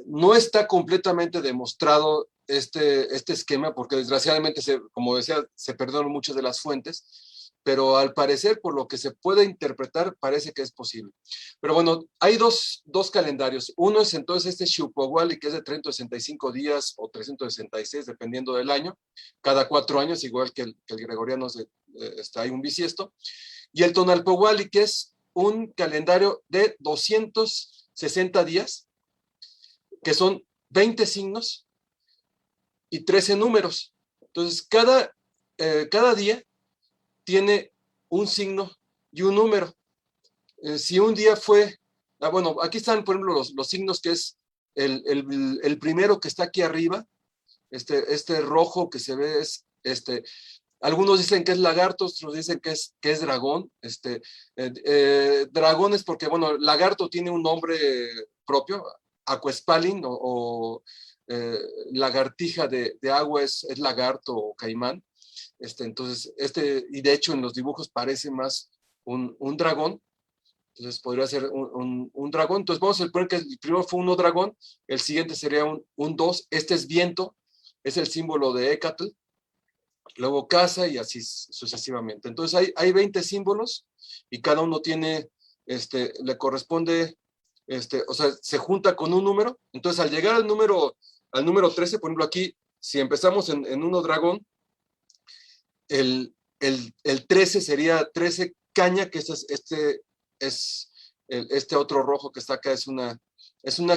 B: No está completamente demostrado este esquema, porque desgraciadamente, como decía, se perdieron muchas de las fuentes, pero al parecer, por lo que se puede interpretar, parece que es posible. Pero bueno, hay dos calendarios. Uno es entonces este Shupowali, que es de 365 días o 366, dependiendo del año, cada 4 años, igual que el gregoriano, hay un bisiesto. Y el Tonalpowali, que es un calendario de 260 días, que son 20 signos y 13 números. Entonces, cada día tiene un signo y un número. Si un día fue, bueno, aquí están, por ejemplo, los signos, que es el primero que está aquí arriba, este rojo que se ve es, algunos dicen que es lagarto, otros dicen que es dragón. Dragón es porque, bueno, lagarto tiene un nombre propio, Aquespalin o lagartija de agua es lagarto o caimán. Entonces, y de hecho en los dibujos parece más un dragón. Entonces podría ser un dragón. Entonces vamos a suponer que el primero fue uno dragón, el siguiente sería un 2. Este es viento, es el símbolo de Écatl. luego casa y así sucesivamente. Entonces hay 20 símbolos y cada uno tiene, le corresponde, o sea, se junta con un número. Entonces al llegar al número 13, por ejemplo aquí, si empezamos en uno dragón, el 13 sería 13 caña, que este otro rojo que está acá es una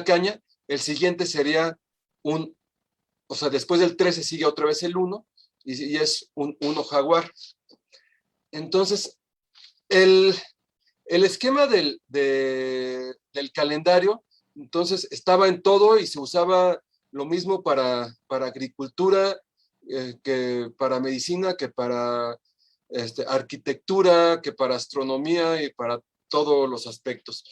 B: caña. El siguiente sería o sea, después del 13 sigue otra vez el 1 y es un 1 jaguar. Entonces, el esquema del calendario, entonces estaba en todo y se usaba lo mismo para agricultura, que para medicina, que para arquitectura, que para astronomía y para todos los aspectos.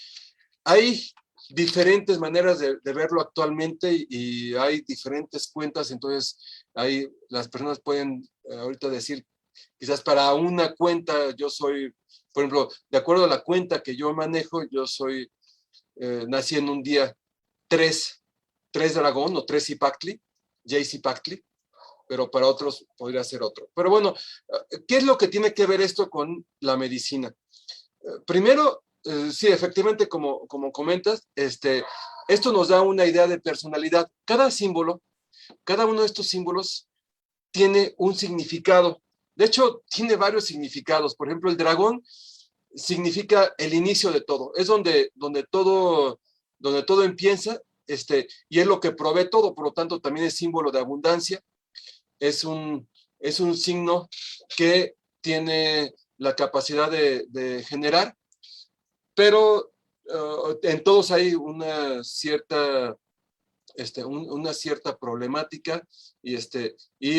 B: Hay diferentes maneras de verlo actualmente y hay diferentes cuentas, entonces las personas pueden ahorita decir, quizás para una cuenta yo soy, por ejemplo, de acuerdo a la cuenta que yo manejo, yo nací en un día 3 dragón o 3 Cipactli, J Cipactli, pero para otros podría ser otro. Pero bueno, ¿qué es lo que tiene que ver esto con la medicina? Primero, sí, efectivamente, como comentas, esto nos da una idea de personalidad. Cada uno de estos símbolos tiene un significado. De hecho, tiene varios significados. Por ejemplo, el dragón significa el inicio de todo. Es donde todo empieza, y es lo que provee todo. Por lo tanto, también es símbolo de abundancia. Es un signo que tiene la capacidad de generar, pero en todos hay una cierta problemática, y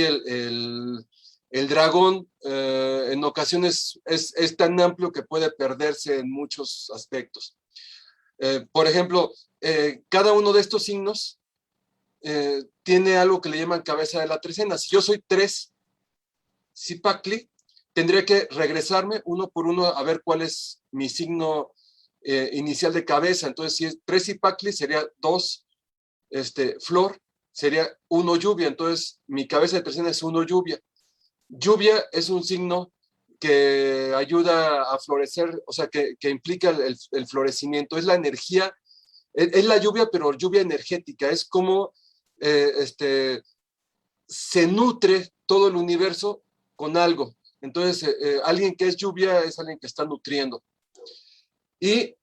B: el dragón en ocasiones es tan amplio que puede perderse en muchos aspectos. Por ejemplo, cada uno de estos signos tiene algo que le llaman cabeza de la trecena. Si yo soy 3 Cipactli, tendría que regresarme uno por uno a ver cuál es mi signo inicial de cabeza. Entonces, si es 3 Cipactli, sería 2 flor, sería 1 lluvia. Entonces, mi cabeza de trecena es 1 lluvia. Lluvia es un signo que ayuda a florecer, o sea, que implica el florecimiento. Es la energía, es la lluvia, pero lluvia energética. Es como se nutre todo el universo con algo. Entonces, alguien que es lluvia es alguien que está nutriendo. Y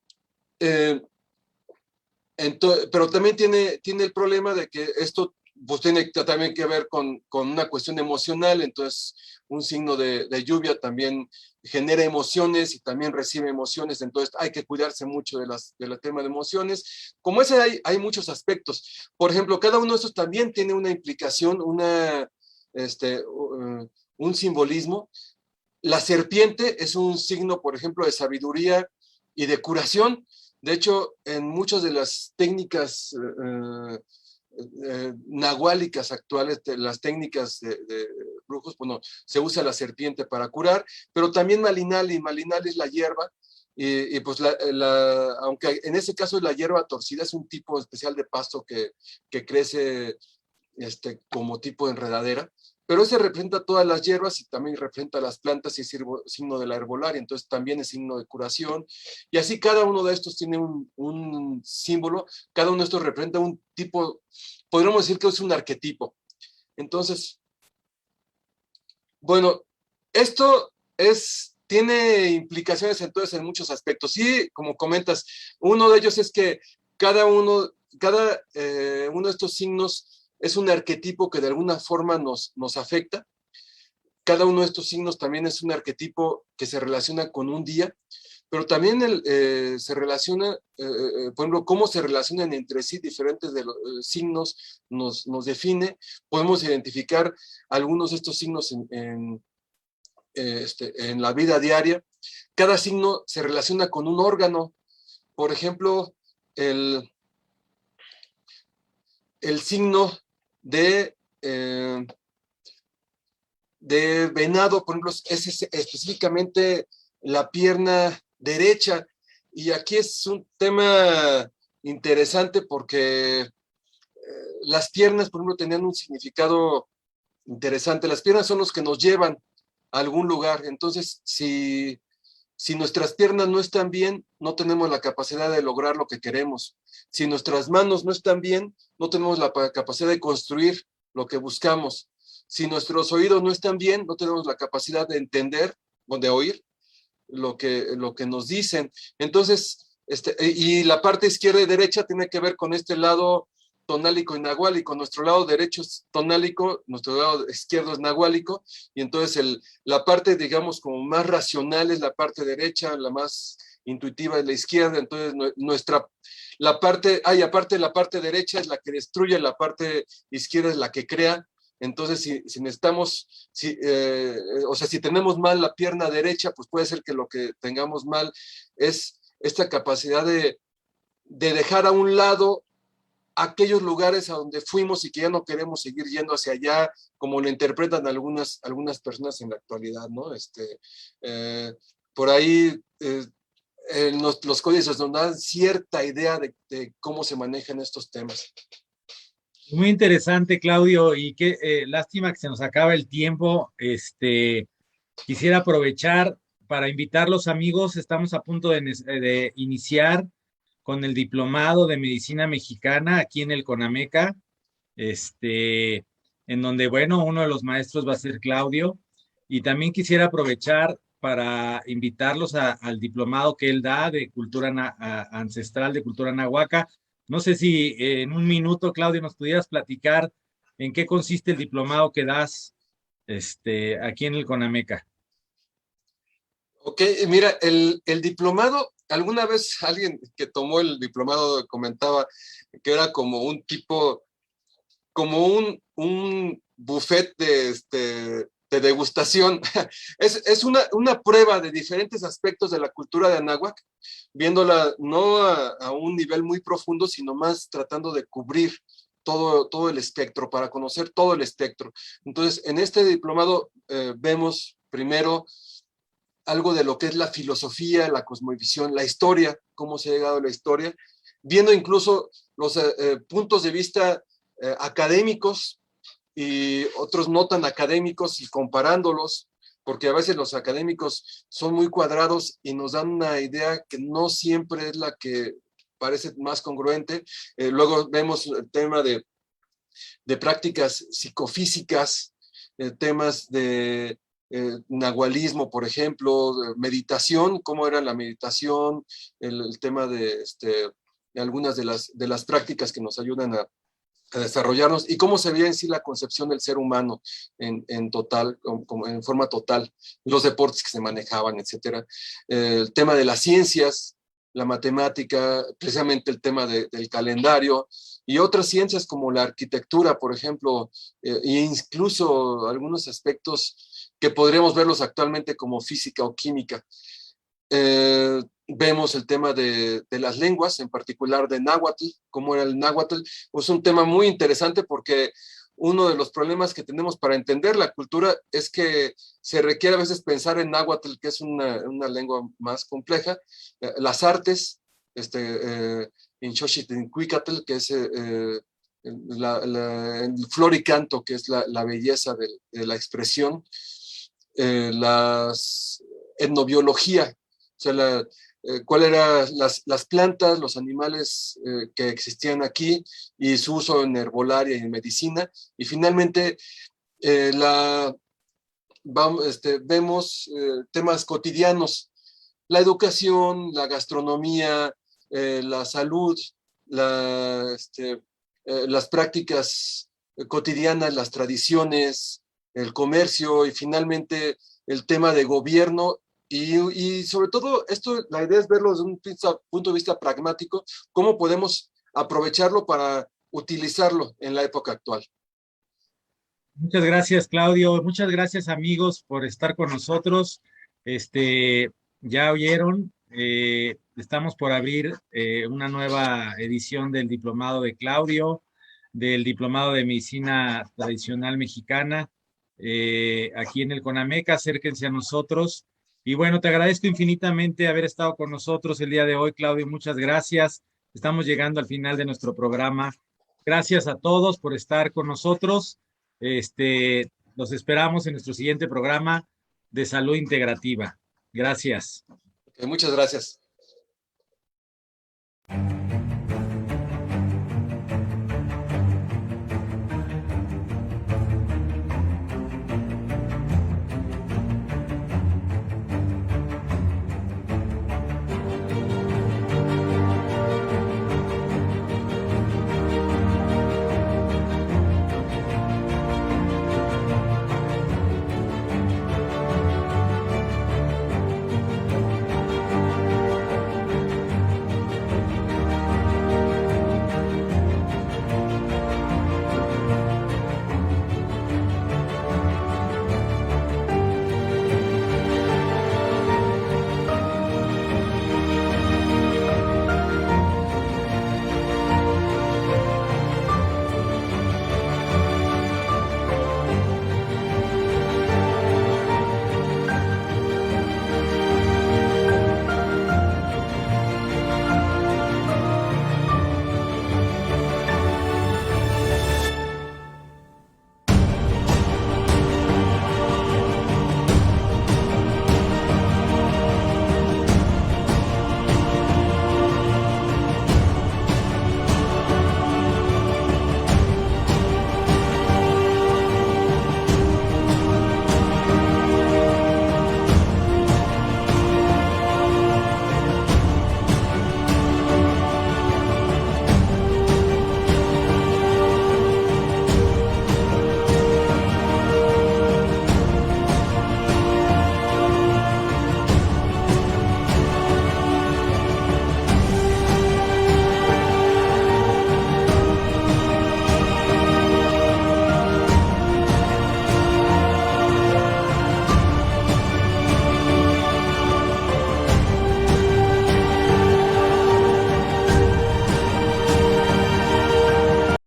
B: pero también tiene el problema de que esto pues tiene también que ver con una cuestión emocional. Entonces un signo de lluvia también genera emociones y también recibe emociones, entonces hay que cuidarse mucho del tema de emociones. Como ese hay muchos aspectos. Por ejemplo, cada uno de estos también tiene una implicación, un simbolismo. La serpiente es un signo, por ejemplo, de sabiduría y de curación. De hecho, en muchas de las técnicas nahuálicas actuales, las técnicas de brujos, bueno, se usa la serpiente para curar, pero también malinali es la hierba, y pues aunque en ese caso la hierba torcida es un tipo especial de pasto que crece como tipo de enredadera, pero ese representa todas las hierbas y también representa las plantas y es signo de la herbolaria, entonces también es signo de curación. Y así cada uno de estos tiene un símbolo, cada uno de estos representa un tipo, podríamos decir que es un arquetipo. Entonces, bueno, esto tiene implicaciones entonces en muchos aspectos. Y como comentas, uno de ellos es que cada uno de estos signos es un arquetipo que de alguna forma nos afecta. Cada uno de estos signos también es un arquetipo que se relaciona con un día, pero también se relaciona, por ejemplo, cómo se relacionan entre sí diferentes de los signos nos define. Podemos identificar algunos de estos signos en la vida diaria. Cada signo se relaciona con un órgano. Por ejemplo, el signo de venado, por ejemplo, es específicamente la pierna derecha. Y aquí es un tema interesante porque las piernas, por ejemplo, tenían un significado interesante. Las piernas son los que nos llevan a algún lugar. Entonces, si nuestras piernas no están bien, no tenemos la capacidad de lograr lo que queremos. Si nuestras manos no están bien, no tenemos la capacidad de construir lo que buscamos. Si nuestros oídos no están bien, no tenemos la capacidad de entender o de oír lo que nos dicen. Entonces, y la parte izquierda y derecha tiene que ver con este lado tonálico y nahuálico. Nuestro lado derecho es tonálico, nuestro lado izquierdo es nahuálico, y entonces la parte, digamos, como más racional es la parte derecha, la más intuitiva es la izquierda. Entonces aparte la parte derecha es la que destruye, la parte izquierda es la que crea. Entonces, si necesitamos, o sea, si tenemos mal la pierna derecha, pues puede ser que lo que tengamos mal es esta capacidad de dejar a un lado aquellos lugares a donde fuimos y que ya no queremos seguir yendo hacia allá, como lo interpretan algunas personas en la actualidad, ¿no? Por ahí los códices nos dan cierta idea de cómo se manejan estos temas.
A: Muy interesante, Claudio, y qué lástima que se nos acaba el tiempo. Quisiera aprovechar para invitar los amigos. Estamos a punto de iniciar con el diplomado de medicina mexicana aquí en el CONAMECA, en donde, bueno, uno de los maestros va a ser Claudio, y también quisiera aprovechar para invitarlos al diplomado que él da de cultura ancestral, de cultura nahuaca. No sé si en un minuto, Claudio, nos pudieras platicar en qué consiste el diplomado que das aquí en el CONAMECA.
B: Ok, mira, el diplomado, alguna vez alguien que tomó el diplomado comentaba que era como un tipo, como un buffet de degustación. Es una prueba de diferentes aspectos de la cultura de Anáhuac, viéndola no a un nivel muy profundo, sino más tratando de cubrir todo el espectro, para conocer todo el espectro. Entonces, en este diplomado vemos primero algo de lo que es la filosofía, la cosmovisión, la historia, cómo se ha llegado a la historia, viendo incluso los puntos de vista académicos y otros no tan académicos, y comparándolos, porque a veces los académicos son muy cuadrados y nos dan una idea que no siempre es la que parece más congruente. Luego vemos el tema de prácticas psicofísicas, temas de nahualismo, por ejemplo, meditación, cómo era la meditación, el tema de algunas de las prácticas que nos ayudan a desarrollarnos, y cómo se veía en sí la concepción del ser humano en total, en forma total, los deportes que se manejaban, etcétera. El tema de las ciencias, la matemática, precisamente el tema del calendario, y otras ciencias como la arquitectura, por ejemplo, e incluso algunos aspectos que podríamos verlos actualmente como física o química. Vemos el tema de las lenguas, en particular de náhuatl, cómo era el náhuatl. Es un tema muy interesante, porque uno de los problemas que tenemos para entender la cultura es que se requiere a veces pensar en náhuatl, que es una lengua más compleja. Las artes, en Xochitl, que es el floricanto, que es la belleza de la expresión, las etnobiología, o sea, cuáles eran las plantas, los animales que existían aquí, y su uso en herbolaria y en medicina. Y finalmente vemos temas cotidianos, la educación, la gastronomía, la salud, las prácticas cotidianas, las tradiciones, el comercio, y finalmente el tema de gobierno. Y sobre todo esto, la idea es verlo desde un punto de vista pragmático, cómo podemos aprovecharlo para utilizarlo en la época actual.
A: Muchas gracias, Claudio. Muchas gracias, amigos, por estar con nosotros. Ya oyeron, estamos por abrir una nueva edición del diplomado de Claudio, del diplomado de medicina tradicional mexicana, aquí en el CONAMECA. Acérquense a nosotros. Y bueno, te agradezco infinitamente haber estado con nosotros el día de hoy, Claudio. Muchas gracias. Estamos llegando al final de nuestro programa. Gracias a todos por estar con nosotros. Los esperamos en nuestro siguiente programa de Salud Integrativa. Gracias.
B: Muchas gracias.